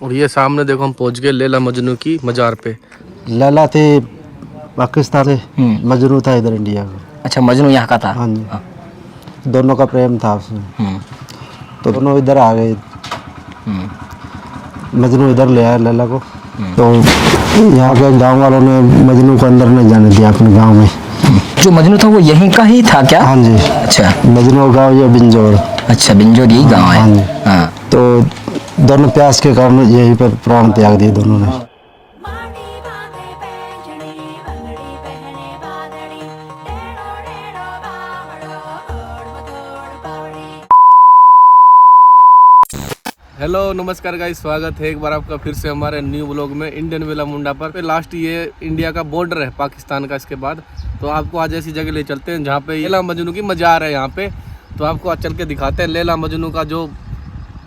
और ये सामने देखो हम पहुंच गए लैला मजनू की मजार पे। लैला थे पाकिस्तान से, मजनू था इधर इंडिया का। अच्छा, मजनू यहाँ का था। हाँ जी, दोनों का प्रेम था उसमें, तो दोनों इधर आ गए। मजनू इधर ले आया लैला को, तो यहाँ के गांव वालों ने मजनू को अंदर नहीं जाने दिया अपने गांव में। जो मजनू था वो यहीं का ही था क्या? हाँ जी। अच्छा, मजनू गांव ये बिंजोर। अच्छा, बिंजोर यही गाँव है। हाँ जी। हाँ, तो दोनों प्यास के कारण यहीं पर प्राण त्याग दिए दोनों ने। हेलो नमस्कार गाइस, स्वागत है एक बार आपका फिर से हमारे न्यू ब्लॉग में इंडियन वेला मुंडा पर। लास्ट ये इंडिया का बॉर्डर है पाकिस्तान का। इसके बाद तो आपको आज ऐसी जगह ले चलते हैं जहाँ पे लैला मजनू की मजार है। यहाँ पे तो आपको आज चल के दिखाते हैं लैला मजनू का जो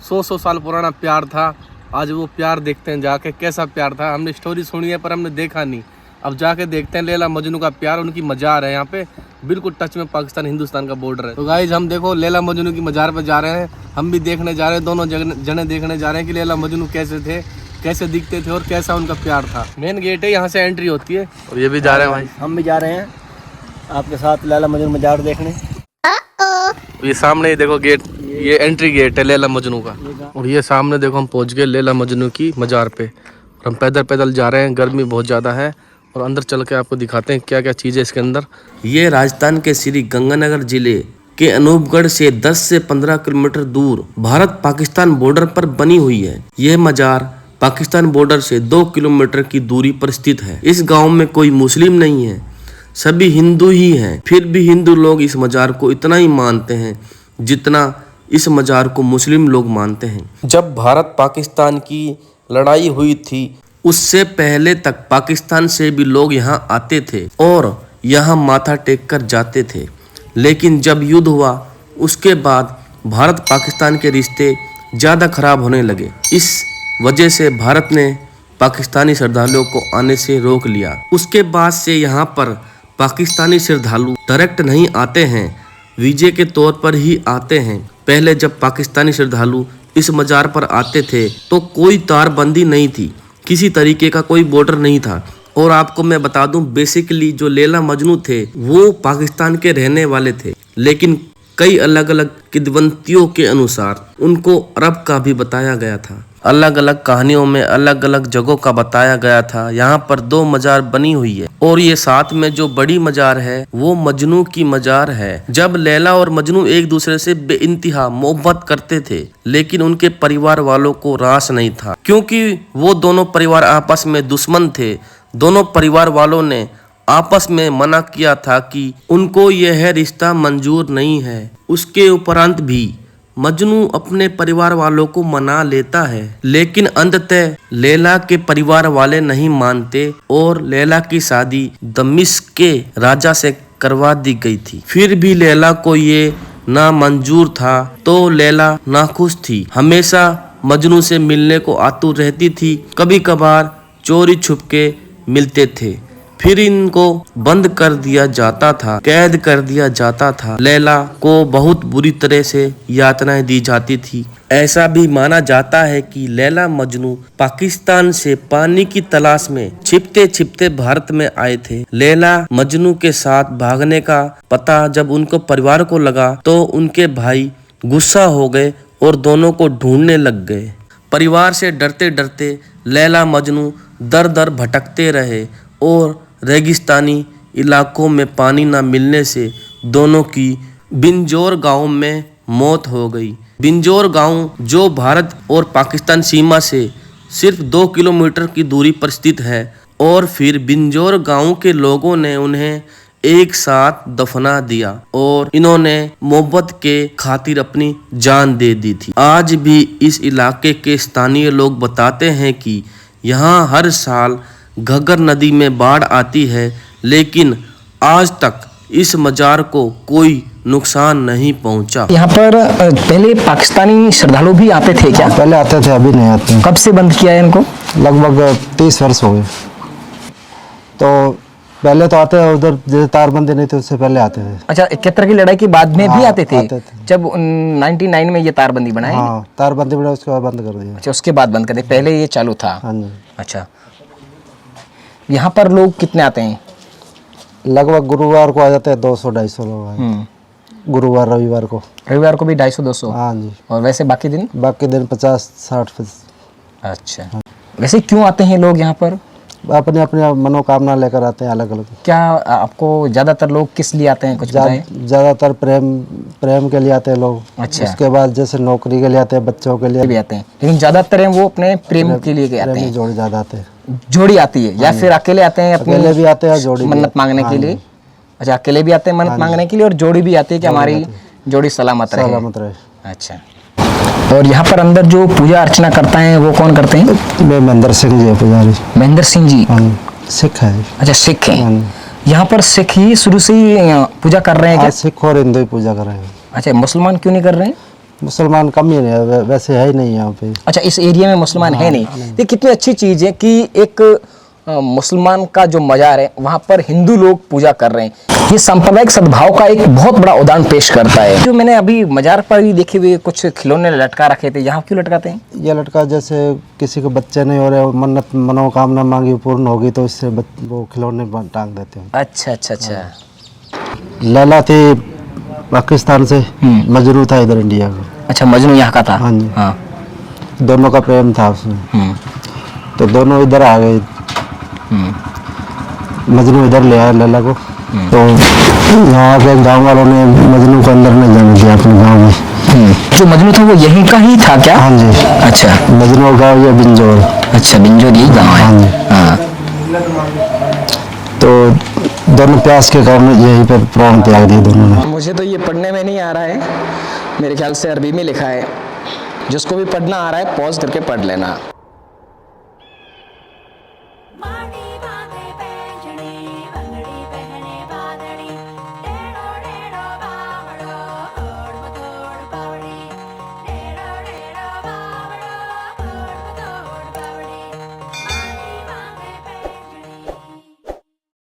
100 साल पुराना प्यार था। आज वो प्यार देखते हैं जाके, कैसा प्यार था। हमने स्टोरी सुनी है पर हमने देखा नहीं। अब जाके देखते हैं लैला मजनू का प्यार, उनकी मजार है यहाँ पे, बिल्कुल टच में पाकिस्तान हिंदुस्तान का बॉर्डर है। तो गाइज हम देखो लैला मजनू की मजार पर जा रहे हैं। हम भी देखने जा रहे हैं, दोनों जने देखने जा रहे हैं कि लैला मजनू कैसे थे, कैसे दिखते थे और कैसा उनका प्यार था। मेन गेट है, यहाँ से एंट्री होती है। और ये भी जा रहे हैं भाई, हम भी जा रहे हैं आपके साथ लैला मजनू मजार देखने। ये सामने ही देखो गेट, ये एंट्री गेट है लैला मजनू का। और ये सामने देखो हम पहुंच गए लैला मजनू की मजार पे। और हम पैदल पैदल जा रहे हैं, गर्मी बहुत ज़्यादा है। और अंदर चल के आपको दिखाते हैं क्या क्या चीज़ है इसके अंदर। ये राजस्थान के श्री गंगानगर जिले के अनूपगढ़ से 10 से 15 किलोमीटर दूर भारत पाकिस्तान बॉर्डर पर बनी हुई है। यह मजार पाकिस्तान बॉर्डर से 2 किलोमीटर की दूरी पर स्थित है। इस गांव में कोई मुस्लिम नहीं है, सभी हिंदू ही हैं। फिर भी हिंदू लोग इस मजार को इतना ही मानते हैं जितना इस मजार को मुस्लिम लोग मानते हैं। जब भारत पाकिस्तान की लड़ाई हुई थी उससे पहले तक पाकिस्तान से भी लोग यहाँ आते थे और यहाँ माथा टेक कर जाते थे। लेकिन जब युद्ध हुआ उसके बाद भारत पाकिस्तान के रिश्ते ज़्यादा खराब होने लगे। इस वजह से भारत ने पाकिस्तानी श्रद्धालुओं को आने से रोक लिया। उसके बाद से यहाँ पर पाकिस्तानी श्रद्धालु डायरेक्ट नहीं आते हैं, वीजे के तौर पर ही आते हैं। पहले जब पाकिस्तानी श्रद्धालु इस मजार पर आते थे तो कोई तारबंदी नहीं थी, किसी तरीके का कोई बॉर्डर नहीं था। और आपको मैं बता दूं, बेसिकली जो लैला मजनू थे वो पाकिस्तान के रहने वाले थे, लेकिन कई अलग अलग किद्वंतियों के अनुसार उनको अरब का भी बताया गया था। अलग अलग कहानियों में अलग अलग जगहों का बताया गया था। यहाँ पर 2 मजार बनी हुई है और ये साथ में जो बड़ी मजार है वो मजनू की मजार है। जब लैला और मजनू एक दूसरे से बेइंतहा मोहब्बत करते थे, लेकिन उनके परिवार वालों को रास नहीं था, क्योंकि वो दोनों परिवार आपस में दुश्मन थे। दोनों परिवार वालों ने आपस में मना किया था कि उनको यह रिश्ता मंजूर नहीं है। उसके उपरांत भी मजनू अपने परिवार वालों को मना लेता है, लेकिन अंततः लैला के परिवार वाले नहीं मानते और लैला की शादी दमिश्क के राजा से करवा दी गई थी। फिर भी लैला को ये ना मंजूर था तो लैला नाखुश थी, हमेशा मजनू से मिलने को आतुर रहती थी। कभी कभार चोरी छुपके मिलते थे, फिर इनको बंद कर दिया जाता था, कैद कर दिया जाता था। लैला को बहुत बुरी तरह से यातनाएं दी जाती थी। ऐसा भी माना जाता है कि लैला मजनू पाकिस्तान से पानी की तलाश में छिपते छिपते भारत में आए थे। लैला मजनू के साथ भागने का पता जब उनको परिवार को लगा तो उनके भाई गुस्सा हो गए और दोनों को ढूंढने लग गए। परिवार से डरते डरते लैला मजनू दर दर भटकते रहे और रेगिस्तानी इलाकों में पानी न मिलने से दोनों की बिंजोर गांव में मौत हो गई। बिंजोर गांव जो भारत और पाकिस्तान सीमा से सिर्फ 2 किलोमीटर की दूरी पर स्थित है। और फिर बिंजोर गांव के लोगों ने उन्हें एक साथ दफना दिया और इन्होंने मोहब्बत के खातिर अपनी जान दे दी थी। आज भी इस इलाके के स्थानीय लोग बताते हैं कि यहाँ हर साल घग्गर नदी में बाढ़ आती है, लेकिन आज तक इस मजार को कोई नुकसान नहीं पहुंचा। यहाँ पर पहले पाकिस्तानी श्रद्धालु भी आते थे क्या? पहले आते थे, अभी नहीं आते। कब से बंद किया है इनको? लगभग 30 वर्ष हो गए। तो पहले तो आते उधर जैसे तारबंदी नहीं थी उससे पहले आते थे। अच्छा, 71 की लड़ाई के बाद में भी हाँ, आते थे? आते थे। जब 99 में ये तारबंदी बनाई? हाँ, तारबंदी बना उसके बाद बंद कर दिया। अच्छा, उसके बाद बंद कर दिया, पहले ये चालू था? हाँ जी। अच्छा, यहाँ पर लोग कितने आते हैं? लगभग गुरुवार को आ जाते हैं 200-250 लोग आए। गुरुवार रविवार को। रविवार को भी 250-200? हाँ जी। और वैसे बाकी दिन? बाकी दिन 50-60। अच्छा, वैसे क्यों आते हैं लोग यहाँ पर? अपनी अपनी मनोकामना लेकर आते हैं अलग अलग। क्या आपको ज्यादातर लोग किस लिए आते हैं, कुछ बताएं? ज़्यादातर प्रेम के लिए आते हैं लोग। अच्छा। उसके बाद जैसे नौकरी के लिए आते हैं, बच्चों के लिए भी आते हैं, लेकिन ज्यादातर हैं वो अपने प्रेम के लिए आते प्रेमी हैं। जोड़ी ज़्यादा आते हैं। जोड़ी आती है या फिर अकेले आते हैं अपनी अकेले भी आते हैं, जोड़ी भी मन्नत आते हैं। मांगने के हाँ लिए? जी। अच्छा, अकेले भी आते हैं मन्नत मांगने के लिए, और जोड़ी भी आती है कि हमारी जोड़ी सलामत रहे। सलामत रहे। अच्छा, और यहाँ पर अंदर जो पूजा अर्चना करता है वो कौन करते हैं? मैं महेंद्र सिंह जी है पुजारी। महेंद्र सिंह जी? हाँ, सिख है। अच्छा, सिख हाँ। हैं। यहाँ पर सिख ही शुरू से ही पूजा कर रहे हैं क्या? सिख और हिंदू ही पूजा कर रहे हैं। अच्छा, मुसलमान क्यों नहीं कर रहे हैं? मुसलमान कम ही है, वैसे है ही नहीं यहाँ पे। अच्छा, इस एरिया में मुसलमान है नहीं। ये कितनी अच्छी चीज़ है कि एक मुसलमान का जो मजार है वहाँ पर हिंदू लोग पूजा कर रहे हैं। ये सांप्रदायिक सद्भाव का एक बहुत बड़ा उदाहरण पेश करता है। जो मैंने अभी मजार पर ही देखे हुए कुछ खिलौने लटका रखे थे, यहाँ क्यों लटकाते हैं? ये लड़का जैसे किसी को बच्चे नहीं हो रहे, मन्नत मनोकामना मांगी पूर्ण होगी तो इससे वो खिलौने टांग देते हैं। अच्छा अच्छा अच्छा। लैला थी पाकिस्तान से, मजनू था इधर इंडिया का। अच्छा, मजनू यहाँ का था? हाँ जी। हाँ। दोनों का प्रेम था उसमें, तो दोनों इधर आ गए। मजनू इधर ले आया लैला को, तो यहाँ के गांव वालों ने मजनू को अंदर नहीं जाने दिया अपने गांव में। जो मजनू था वो यहीं का ही था क्या? हाँ जी। अच्छा। मजनू गाँव ये बिंजोर। अच्छा, बिंजोर यही गाँव है? हाँ जी। हाँ। तो दोनों प्यास के कारण यहीं पर प्राण त्याग दिए दोनों ने। मुझे तो ये पढ़ने में नहीं आ रहा है, मेरे ख्याल से अरबी में लिखा है। जिसको भी पढ़ना आ रहा है पॉज करके पढ़ लेना।